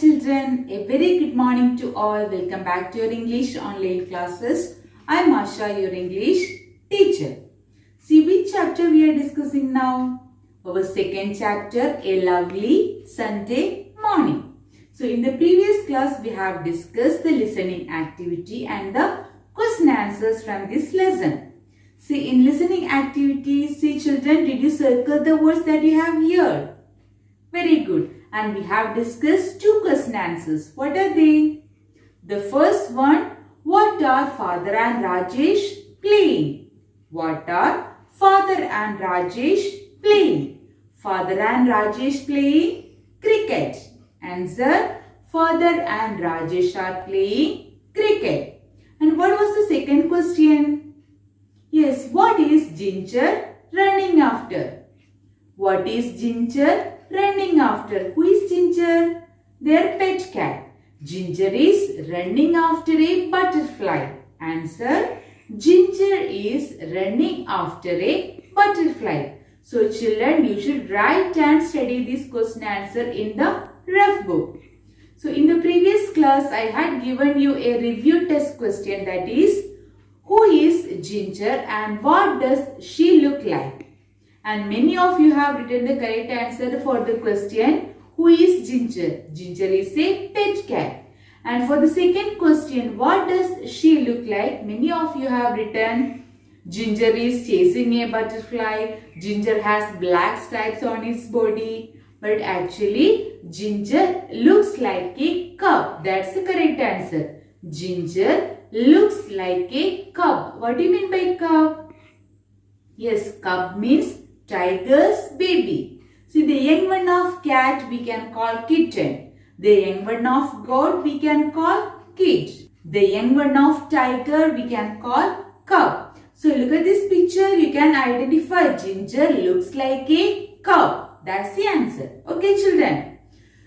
children, a very good morning to all. Welcome back to your English online classes. I am Asha, your English teacher. See which chapter we are discussing now? Our second chapter, A Lovely Sunday Morning. So in the previous class we have discussed the listening activity and the question answers from this lesson. See in listening activity, see children, did you circle the words that you have here? Very good. And we have discussed two question answers. What are they? The first one, what are Father and Rajesh playing? What are Father and Rajesh playing? Father and Rajesh playing cricket. Answer, Father and Rajesh are playing cricket. And what was the second question? Yes, what is Ginger running after? What is Ginger running after? Who is Ginger? Their pet cat. Ginger is running after a butterfly. Answer, Ginger is running after a butterfly. So children, you should write and study this question answer in the rough book. So in the previous class, I had given you a review test question, that is, who is Ginger and what does she look like? And many of you have written the correct answer for the question, who is Ginger? Ginger is a pet cat. And for the second question, what does she look like? Many of you have written, Ginger is chasing a butterfly. Ginger has black stripes on its body. But actually, Ginger looks like a cub. That's the correct answer. Ginger looks like a cub. What do you mean by cub? Yes, cub means tiger's baby. See, the young one of cat we can call kitten. The young one of goat we can call kid. The young one of tiger we can call cub. So look at this picture. You can identify Ginger looks like a cub. That's the answer. Okay, children.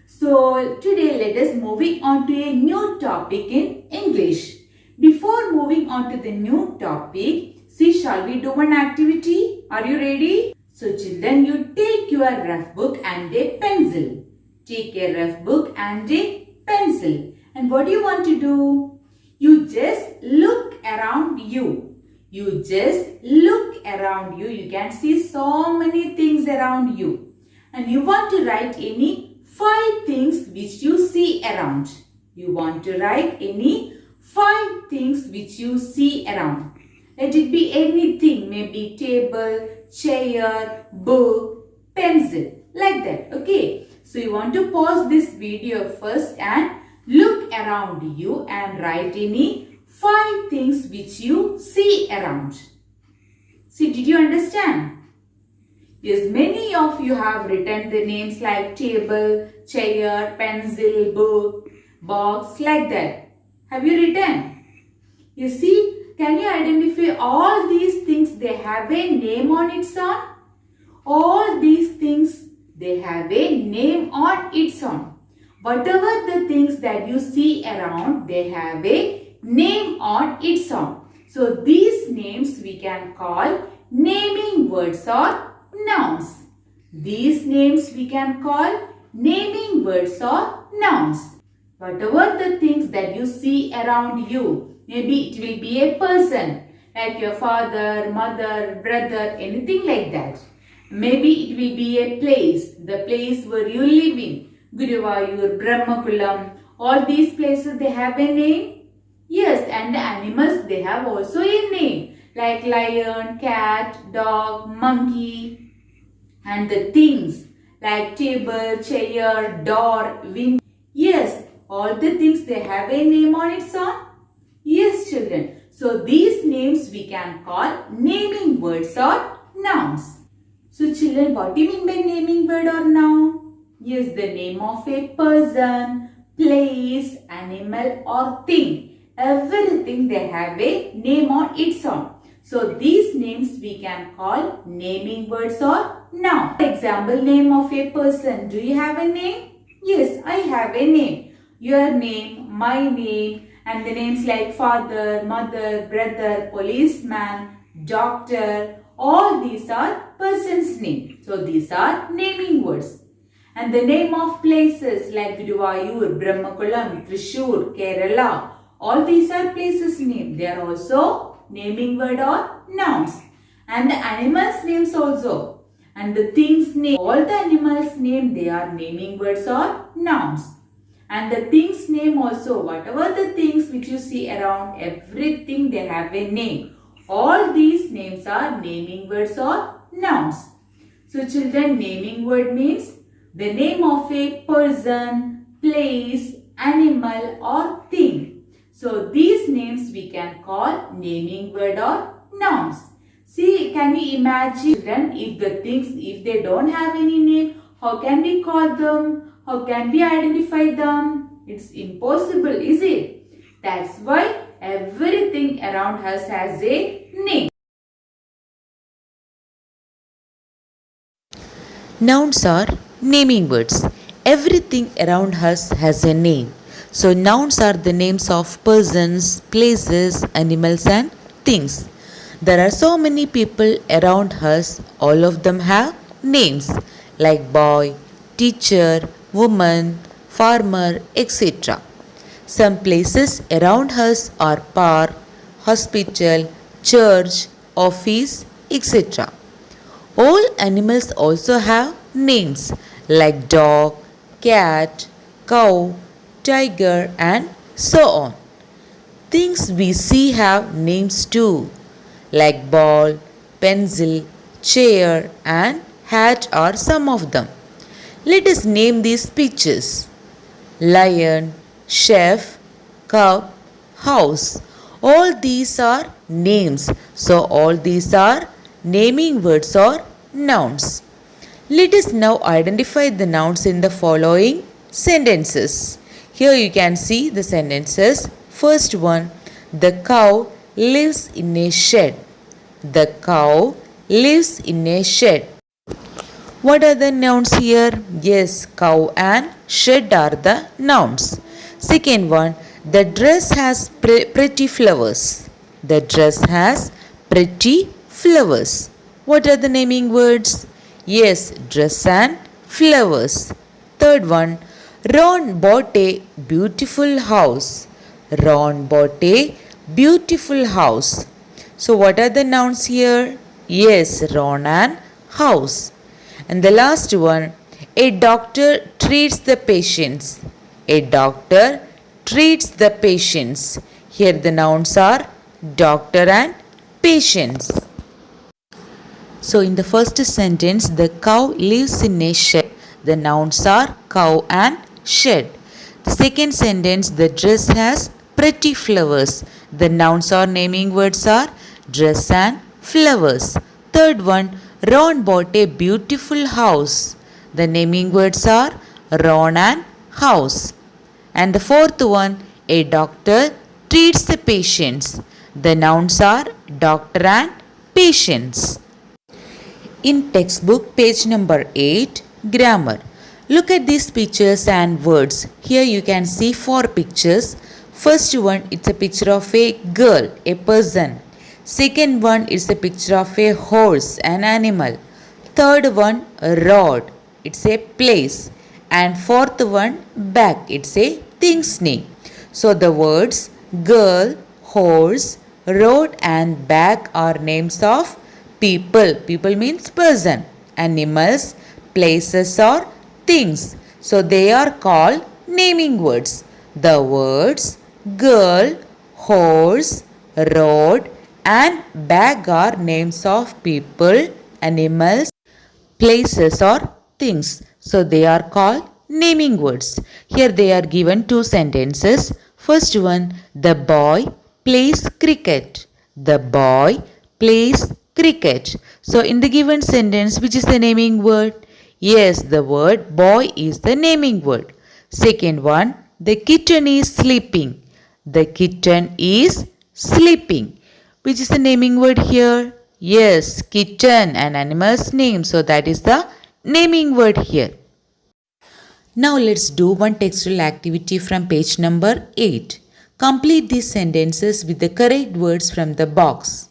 So today let us moving on to a new topic in English. Before moving on to the new topic, see, shall we do one activity? Are you ready? So children, you take your rough book and a pencil. Take a rough book and a pencil. And what do you want to do? You just look around you. You just look around you. You can see so many things around you. And you want to write any 5 things which you see around. You want to write any 5 things which you see around. Let it be anything, maybe table, chair, book, pencil, like that. Okay. So you want to pause this video first and look around you and write any 5 things which you see around. See, did you understand? Yes, many of you have written the names like table, chair, pencil, book, box, like that. Have you written? You see, can you identify all these things? They have a name on its own. All these things, they have a name on its own. Whatever the things that you see around, they have a name on its own. So these names we can call naming words or nouns. These names we can call naming words or nouns. Whatever the things that you see around you, maybe it will be a person like your father, mother, brother, anything like that. Maybe it will be a place, the place where you live in. Guruvayur, Brahmakulam, all these places, they have a name. Yes, and the animals, they have also a name. Like lion, cat, dog, monkey. And the things like table, chair, door, window. Yes, all the things, they have a name on its own. Yes, children. So these names we can call naming words or nouns. So children, what do you mean by naming word or noun? Yes, the name of a person, place, animal or thing. Everything, they have a name on its own. So these names we can call naming words or noun. Example, name of a person. Do you have a name? Yes, I have a name. Your name, my name, and the names like father, mother, brother, policeman, doctor, all these are person's name. So these are naming words. And the name of places like Guruvayur, Brahmakulam, Trishur, Kerala, all these are places name. They are also naming word or nouns. And the animals names also. And the things name. All the animals name, they are naming words or nouns. And the things name also. Whatever the things which you see around, everything they have a name. All these names are naming words or nouns. So children, naming word means the name of a person, place, animal or thing. So these names we can call naming word or nouns. See, can we imagine children, if the things, if they don't have any name, how can we call them? How can we identify them? It's impossible, is it? That's why everything around us has a name. Nouns are naming words. Everything around us has a name. So nouns are the names of persons, places, animals and things. There are so many people around us. All of them have names like boy, teacher, woman, farmer, etc. Some places around us are park, hospital, church, office, etc. All animals also have names like dog, cat, cow, tiger and so on. Things we see have names too like ball, pencil, chair and hat are some of them. Let us name these pictures. Lion, chef, cup, house. All these are names. So all these are naming words or nouns. Let us now identify the nouns in the following sentences. Here you can see the sentences. First one, the cow lives in a shed. The cow lives in a shed. What are the nouns here? Yes, cow and shed are the nouns. Second one, the dress has pretty flowers. The dress has pretty flowers. What are the naming words? Yes, dress and flowers. Third one, Ron bought a beautiful house. Ron bought a beautiful house. So what are the nouns here? Yes, Ron and house. And the last one, a doctor treats the patients. A doctor treats the patients. Here the nouns are doctor and patients. So in the first sentence, the cow lives in a shed. The nouns are cow and shed. The second sentence, the dress has pretty flowers. The nouns or naming words are dress and flowers. Third one, Ron bought a beautiful house. The naming words are Ron and house. And the fourth one, a doctor treats the patients. The nouns are doctor and patients. In textbook page number 8, grammar. Look at these pictures and words. Here you can see 4 pictures. First one, it's a picture of a girl, a person. Second one is a picture of a horse, an animal. Third one, a rod, it's a place. And fourth one, bag, it's a thing's name. So the words girl, horse, road and bag are names of people. People means person. Animals, places or things. So they are called naming words. The words girl, horse, road and bag are names of people, animals, places or things. So they are called naming words. Here they are given 2 sentences. First one, the boy plays cricket. The boy plays cricket. So in the given sentence, which is the naming word? Yes, the word boy is the naming word. Second one, the kitten is sleeping. The kitten is sleeping. Which is the naming word here? Yes, kitten, an animal's name. So that is the naming word here. Now let's do one textual activity from page number 8. Complete these sentences with the correct words from the box.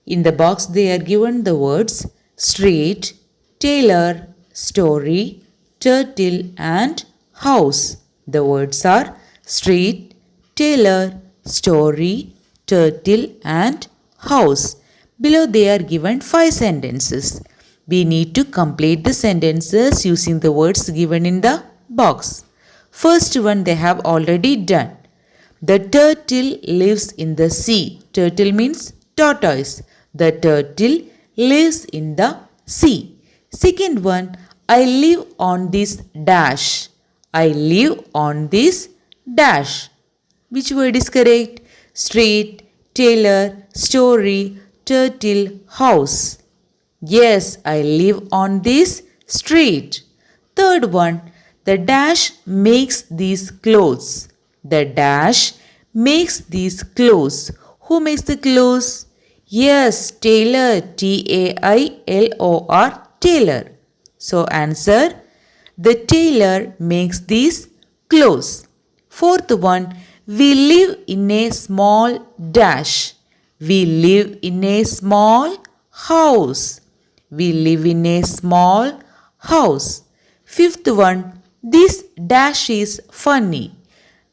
In the box they are given the words street, tailor, story, turtle and house. The words are street, tailor, story, turtle and house. Below they are given 5 sentences. We need to complete the sentences using the words given in the box. First one they have already done. The turtle lives in the sea. Turtle means tortoise. The turtle lives in the sea. Second one, I live on this dash. I live on this dash. Which word is correct? Street, tailor, story, turtle, house. Yes, I live on this street. Third one, the dash makes these clothes. The dash makes these clothes. Who makes the clothes? Yes, tailor. Tailor. Tailor. So answer, the tailor makes these clothes. Fourth one, we live in a small dash. We live in a small house. We live in a small house. Fifth one, this dash is funny.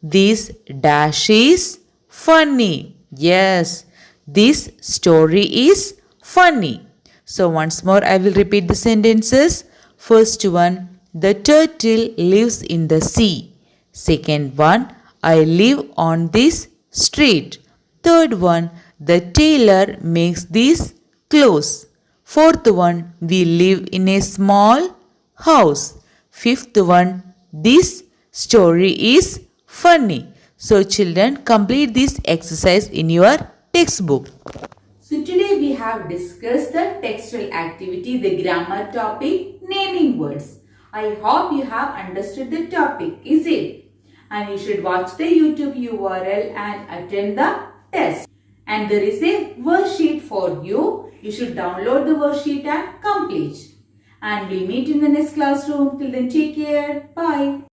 This dash is funny. Yes, this story is funny. So once more I will repeat the sentences. First one, the turtle lives in the sea. Second one, I live on this street. Third one, the tailor makes these clothes. Fourth one, we live in a small house. Fifth one, this story is funny. So children, complete this exercise in your textbook. So today we have discussed the textual activity, the grammar topic, naming words. I hope you have understood the topic, is it? And you should watch the YouTube URL and attend the test. And there is a worksheet for you. You should download the worksheet and complete. And we'll meet in the next classroom. Till then, take care. Bye.